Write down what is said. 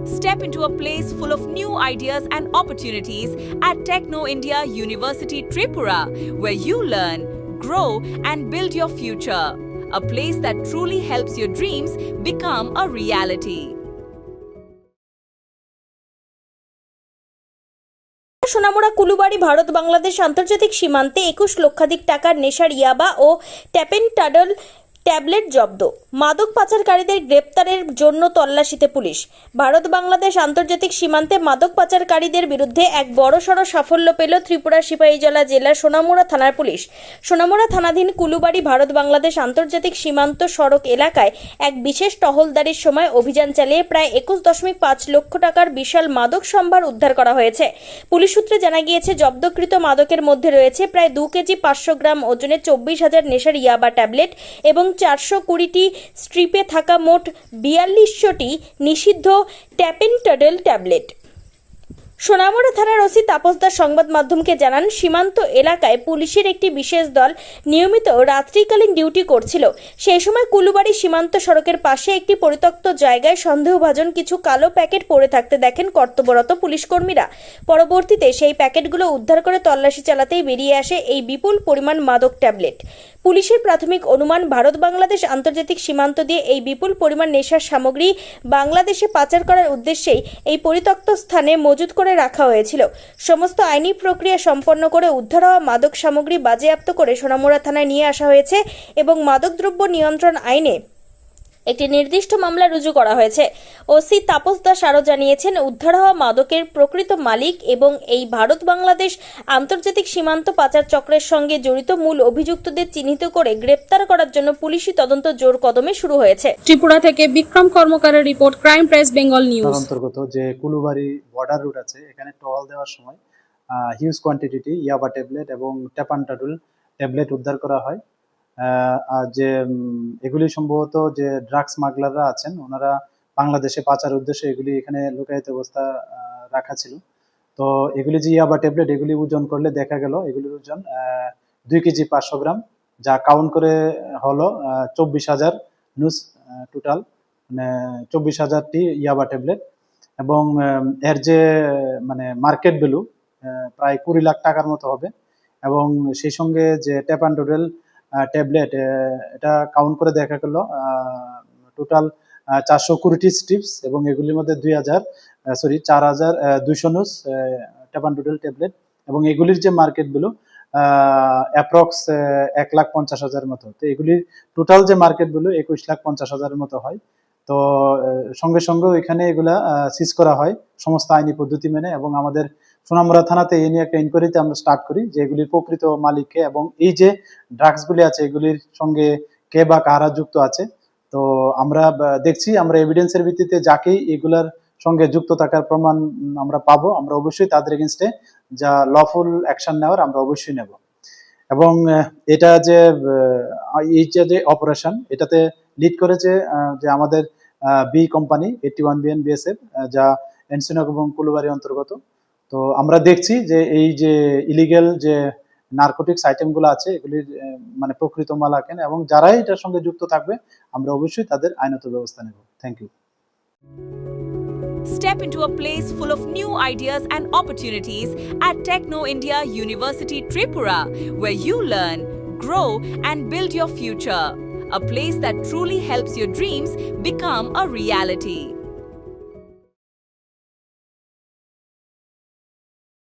Step into a place full of new ideas and opportunities at Techno India University Tripura, where you learn, grow, and build your future. A place that truly helps your dreams become a reality. Sonamura Kulubari Bharat Bangladesh আন্তর্জাতিক সীমান্তে 21 লক্ষাধিক টাকার নেশার ইয়াবা ও tapentadol tablet জব্দ। মাদক পাচারকারীদের গ্রেপ্তারের জন্য তল্লাশিতে পুলিশ। ভারত বাংলাদেশ আন্তর্জাতিক সীমান্তে মাদক পাচারকারীদের বিরুদ্ধে এক বড়সড় সাফল্য পেল ত্রিপুরা সিপাহীজলা জেলার সোনামুড়া থানার পুলিশ। সোনামুড়া থানাধীন কুলুবাড়ি ভারত বাংলাদেশ আন্তর্জাতিক সীমান্ত সড়ক এলাকায় এক বিশেষ টহলদারির সময় অভিযান চালিয়ে প্রায় 21.5 লক্ষ টাকার বিশাল মাদক সম্ভার উদ্ধার করা হয়েছে। পুলিশ সূত্রে জানা গিয়েছে, জব্দকৃত মাদকের মধ্যে রয়েছে প্রায় 2 কেজি 500 গ্রাম ওজনের 24,000 নেশার ইয়াবা ট্যাবলেট এবং 420টি স্ট্রিপে থাকা মোট 4200টি নিষিদ্ধ ট্যাপেন্টাডল ট্যাবলেট। সোনামুড়া থানার ওসি তাপস দাস সংবাদ মাধ্যমকে জানান, সীমান্ত এলাকায় পুলিশের একটি বিশেষ দল নিয়মিত রাত্রিকালীন ডিউটি করছিল। সেই সময় কুলুবাড়ি সীমান্ত সড়কের পাশে একটি পরিত্যক্ত জায়গায় সন্দেহভাজন কিছু কালো প্যাকেট পড়ে থাকতে দেখেন কর্তব্যরত পুলিশ কর্মীরা। পরবর্তীতে সেই প্যাকেটগুলো উদ্ধার করে তল্লাশি চালাতেই বেরিয়ে আসে এই বিপুল পরিমাণ মাদক ট্যাবলেট। পুলিশের প্রাথমিক অনুমান, ভারত বাংলাদেশ আন্তর্জাতিক সীমান্ত দিয়ে এই বিপুল পরিমাণ নেশার সামগ্রী বাংলাদেশে পাচার করার উদ্দেশ্যেই এই পরিত্যক্ত স্থানে মজুত করে রাখা হয়েছিল। সমস্ত আইনি প্রক্রিয়া সম্পন্ন করে উদ্ধার হওয়া মাদক সামগ্রী বাজেয়াপ্ত করে সোনামুড়া থানায় নিয়ে আসা হয়েছে এবং মাদকদ্রব্য নিয়ন্ত্রণ আইনে একটি নির্দিষ্ট মামলা রুজু করা হয়েছে। ওসি তাপস দাস আরও জানিয়েছেন, উদ্ধার হওয়া মাদকের প্রকৃত মালিক এবং এই ভারত বাংলাদেশ আন্তর্জাতিক সীমান্ত পাচার চক্রের সঙ্গে জড়িত মূল অভিযুক্তদের চিহ্নিত করে গ্রেপ্তার করার জন্য পুলিশি তদন্ত জোর কদমে শুরু হয়েছে। ত্রিপুরা থেকে বিক্রম কর্মকারের রিপোর্ট, ক্রাইম প্রেস বেঙ্গল নিউজ। অন্তর্গত যে কুলুবাড়ি বর্ডার রুট আছে, এখানে টহল দেওয়ার সময় হিউজ কোয়ান্টিটি ইয়াবা ট্যাবলেট এবং ট্যাপান্টাডুল ট্যাবলেট উদ্ধার করা হয়। আর যে এগুলি সম্ভবত যে ড্রাগস স্মাগলাররা আছেন, ওনারা বাংলাদেশে পাচার উদ্দেশ্যে এগুলি এখানে লুকায়িত অবস্থা রাখা ছিল। তো এগুলি যে ইয়াবা ট্যাবলেট, এগুলি ওজন করলে দেখা গেল এগুলির ওজন 2 কেজি 500 গ্রাম, যা কাউন্ট করে হলো 24,000 নুস, টোটাল মানে 24,000টি ইয়াবা ট্যাবলেট। এবং এর যে মানে মার্কেট ভ্যালু প্রায় 20 লাখ টাকার মতো হবে। এবং সেই সঙ্গে যে ট্যাপান্টাডল ট্যাবলেট, এটা কাউন্ট করে দেখা গেল টোটাল 420টি স্ট্রিপস এবং এগুলির মধ্যে 4,200 নুস ট্যাপান্টাডল ট্যাবলেট এবং এগুলির যে মার্কেট ভ্যালু অ্যাপ্রক্স 1,50,000 মতো। তো এগুলির টোটাল যে মার্কেট ভ্যালু 21,50,000 মতো হয়। তো সঙ্গে সঙ্গে এখানে এগুলা সিজ করা হয় সমস্ত আইনি পদ্ধতি মেনে। এবং আমাদের সোনামুড়া থানাতে এই নিয়ে একটা ইনকোয়ারিতে আমরা স্টার্ট করি যে এগুলির প্রকৃত মালিককে এবং এই যে ড্রাগসগুলি আছে এগুলির সঙ্গে কে বা কারা যুক্ত আছে। তো আমরা দেখছি, আমরা এভিডেন্সের ভিত্তিতে যাকেই এগুলার সঙ্গে যুক্ত থাকার প্রমাণ আমরা পাবো, আমরা অবশ্যই তাদের এগেনস্টে যা লফুল অ্যাকশন নেওয়ার আমরা অবশ্যই নেব। এবং এটা যে এই যে অপারেশন, এটাতে লিড করেছে যে আমাদের বি কোম্পানি 81BN BSF, যা এনসিনক এবং কুলুবাড়ি অন্তর্গত। তো আমরা দেখছি যে এই যে ইলিগেল যে নার্কোটিক্স আইটেমগুলো আছে এগুলির মানে প্রকৃত মালিকান এবং যারাই এটার সঙ্গে যুক্ত থাকবে আমরা অবশ্যই তাদের আইনত ব্যবস্থা নেব। Thank you. Step into a place full of new ideas and opportunities at Techno India University Tripura, where you learn, grow, and build your future. A place that truly helps your dreams become a reality.